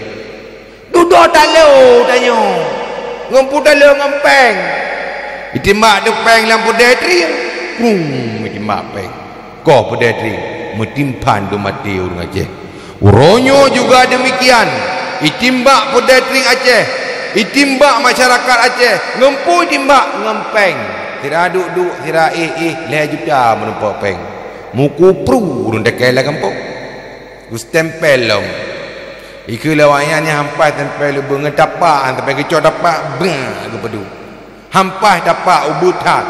Duduk talu tanya. Ngompu talu ngempeng. Ditimbak tu peng lampu detri. Ditimbak peng. Kau pedetri metimpan tu mati urang Aceh. Uronyo juga demikian. Itimbak pedetri Aceh. Itimbak masyarakat Aceh. Ngempu timbak ngempeng. Tira duduk tira le juta menempok peng. Muku pru urang dekai lah kampung. Gus tempel long. Iku lawayanya hampas tempel lebeng tapak sampai kecok tapak beng ke pedu. Hampas tapak ubutat.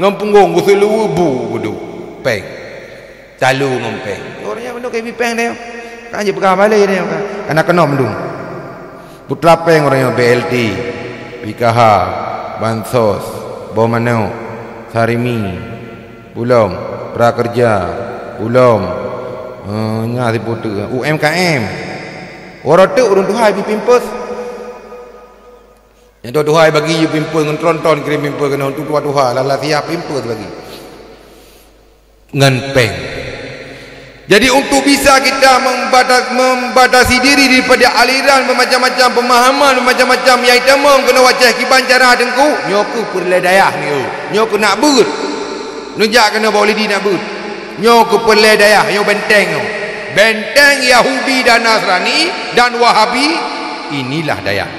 Ngempunggung gus lubu pedu. Peng. Talu ngempeng. Orangnya benda kayak peng dia. Kan je pegah balik dia kan. Kena kena mendung. Putra peng orangnya BLT, PKH, Bansos, Bomano, Sarimi, Bulom, Prakerja, Bulom, nya disebut UMKM. Orang tu urang Tuhai pi pimpus. Yang tu Tuhai bagi you pimpus ngan tron-tron kirim pimpus kena untuk tua Tuhai lala siap pimpus bagi. Ngan peng. Jadi untuk bisa kita membatasi diri daripada aliran bermacam-macam pemahaman bermacam-macam yang hitamong kena wacah kiban cara Tengku nyoku perledayah ni nyoku nak but nujak kena bawa lidi nak but nyoku perledayah yo benteng Yahudi dan Nasrani dan Wahabi inilah daya.